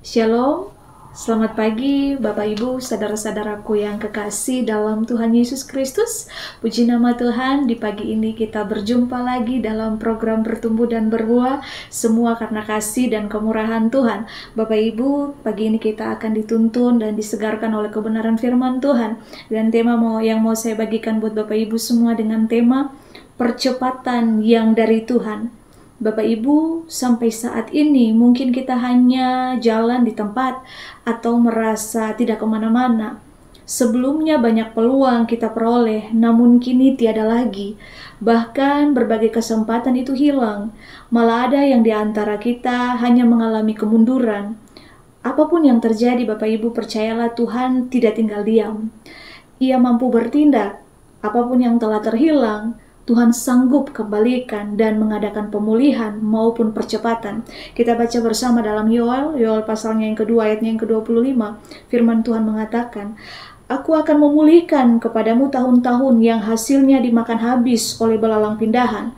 Shalom, selamat pagi Bapak Ibu, saudara-saudaraku yang kekasih dalam Tuhan Yesus Kristus. Puji nama Tuhan, di pagi ini kita berjumpa lagi dalam program Bertumbuh dan Berbuah, semua karena kasih dan kemurahan Tuhan. Bapak Ibu, pagi ini kita akan dituntun dan disegarkan oleh kebenaran firman Tuhan. Dan tema yang mau saya bagikan buat Bapak Ibu semua dengan tema percepatan yang dari Tuhan. Bapak Ibu, sampai saat ini mungkin kita hanya jalan di tempat atau merasa tidak kemana-mana. Sebelumnya banyak peluang kita peroleh, namun kini tiada lagi. Bahkan berbagai kesempatan itu hilang. Malah ada yang di antara kita hanya mengalami kemunduran. Apapun yang terjadi, Bapak Ibu, percayalah Tuhan tidak tinggal diam. Ia mampu bertindak. Apapun yang telah terhilang, Tuhan sanggup kembalikan dan mengadakan pemulihan maupun percepatan. Kita baca bersama dalam Yoel pasalnya yang kedua ayatnya yang ke-25. Firman Tuhan mengatakan, "Aku akan memulihkan kepadamu tahun-tahun yang hasilnya dimakan habis oleh belalang pindahan,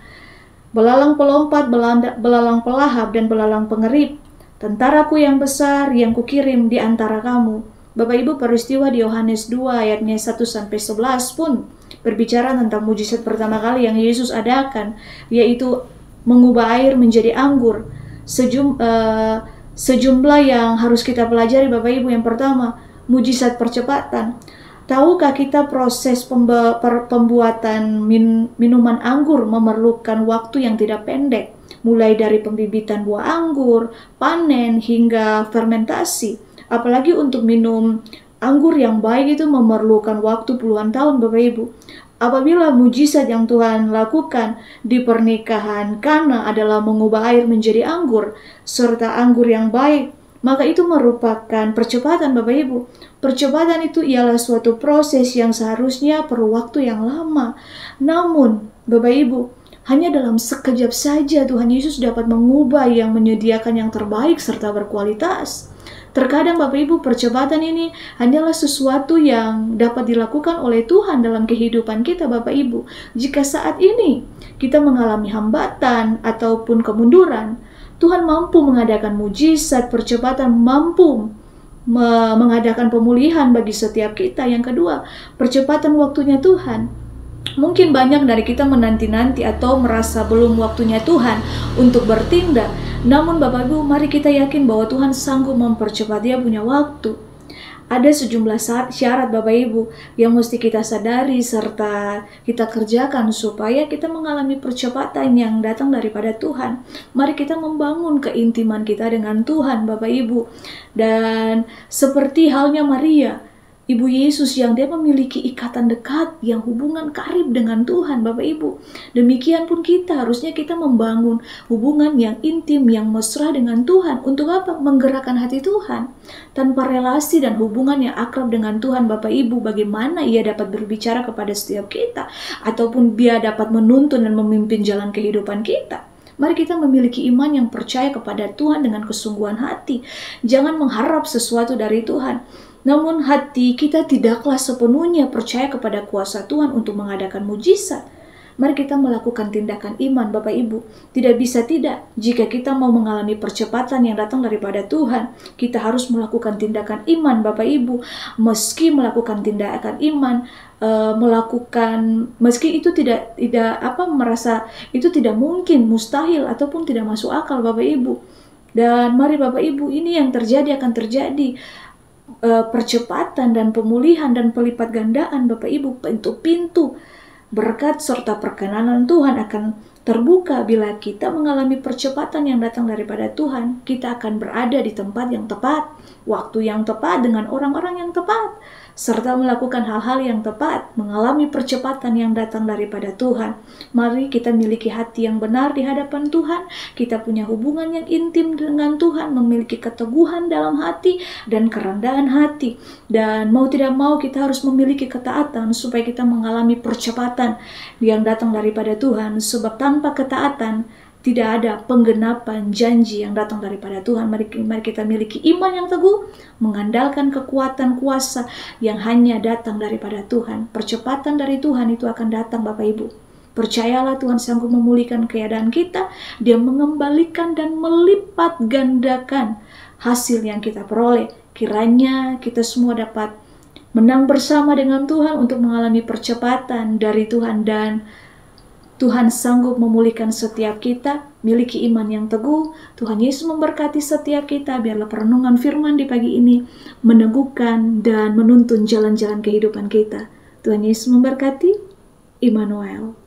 belalang pelompat, belalang pelahap, dan belalang pengerip, tentaraku yang besar yang kukirim di antara kamu." Bapak Ibu, peristiwa di Yohanes 2 ayatnya 1-11 pun berbicara tentang mujizat pertama kali yang Yesus adakan, yaitu mengubah air menjadi anggur. Sejumlah yang harus kita pelajari Bapak Ibu. Yang pertama, mujizat percepatan. Tahukah kita proses pembuatan minuman anggur memerlukan waktu yang tidak pendek, mulai dari pembibitan buah anggur, panen, hingga fermentasi. Apalagi untuk minum anggur yang baik itu memerlukan waktu puluhan tahun Bapak Ibu. Apabila mujizat yang Tuhan lakukan di pernikahan Kana adalah mengubah air menjadi anggur, serta anggur yang baik, maka itu merupakan percepatan Bapak Ibu. Percepatan itu ialah suatu proses yang seharusnya perlu waktu yang lama. Namun Bapak Ibu, hanya dalam sekejap saja Tuhan Yesus dapat mengubah yang menyediakan yang terbaik serta berkualitas. Terkadang Bapak Ibu, percepatan ini hanyalah sesuatu yang dapat dilakukan oleh Tuhan dalam kehidupan kita Bapak Ibu. Jika saat ini kita mengalami hambatan ataupun kemunduran, Tuhan mampu mengadakan mujizat percepatan, mampu mengadakan pemulihan bagi setiap kita. Yang kedua, percepatan waktunya Tuhan. Mungkin banyak dari kita menanti-nanti atau merasa belum waktunya Tuhan untuk bertindak. Namun Bapak Ibu, mari kita yakin bahwa Tuhan sanggup mempercepat. Dia punya waktu. Ada sejumlah syarat Bapak Ibu yang mesti kita sadari serta kita kerjakan supaya kita mengalami percepatan yang datang daripada Tuhan. Mari kita membangun keintiman kita dengan Tuhan Bapak Ibu. Dan seperti halnya Maria, Ibu Yesus yang dia memiliki ikatan dekat, yang hubungan karib dengan Tuhan Bapak Ibu. Demikian pun kita, harusnya kita membangun hubungan yang intim, yang mesra dengan Tuhan. Untuk apa? Menggerakkan hati Tuhan. Tanpa relasi dan hubungan yang akrab dengan Tuhan Bapak Ibu, bagaimana ia dapat berbicara kepada setiap kita, ataupun dia dapat menuntun dan memimpin jalan kehidupan kita. Mari kita memiliki iman yang percaya kepada Tuhan dengan kesungguhan hati. Jangan mengharap sesuatu dari Tuhan, namun hati kita tidaklah sepenuhnya percaya kepada kuasa Tuhan untuk mengadakan mujizat. Mari kita melakukan tindakan iman Bapak Ibu. Tidak bisa tidak, jika kita mau mengalami percepatan yang datang daripada Tuhan, kita harus melakukan tindakan iman Bapak Ibu. Meski melakukan tindakan iman, meski itu tidak merasa itu tidak mungkin, mustahil ataupun tidak masuk akal Bapak Ibu. Dan mari Bapak Ibu, ini yang terjadi akan terjadi. Percepatan dan pemulihan dan pelipat gandaan Bapak Ibu, pintu-pintu berkat serta perkenanan Tuhan akan terbuka bila kita mengalami percepatan yang datang daripada Tuhan. Kita akan berada di tempat yang tepat, waktu yang tepat, dengan orang-orang yang tepat, serta melakukan hal-hal yang tepat, mengalami percepatan yang datang daripada Tuhan. Mari kita miliki hati yang benar di hadapan Tuhan, kita punya hubungan yang intim dengan Tuhan, memiliki keteguhan dalam hati dan kerendahan hati. Dan mau tidak mau kita harus memiliki ketaatan supaya kita mengalami percepatan yang datang daripada Tuhan. Sebab tanpa ketaatan tidak ada penggenapan janji yang datang daripada Tuhan. Mari kita miliki iman yang teguh, mengandalkan kekuatan kuasa yang hanya datang daripada Tuhan. Percepatan dari Tuhan itu akan datang Bapak Ibu. Percayalah Tuhan sanggup memulihkan keadaan kita. Dia mengembalikan dan melipat gandakan hasil yang kita peroleh. Kiranya kita semua dapat menang bersama dengan Tuhan untuk mengalami percepatan dari Tuhan, dan Tuhan sanggup memulihkan setiap kita. Miliki iman yang teguh. Tuhan Yesus memberkati setiap kita. Biarlah perenungan firman di pagi ini meneguhkan dan menuntun jalan-jalan kehidupan kita. Tuhan Yesus memberkati. Immanuel.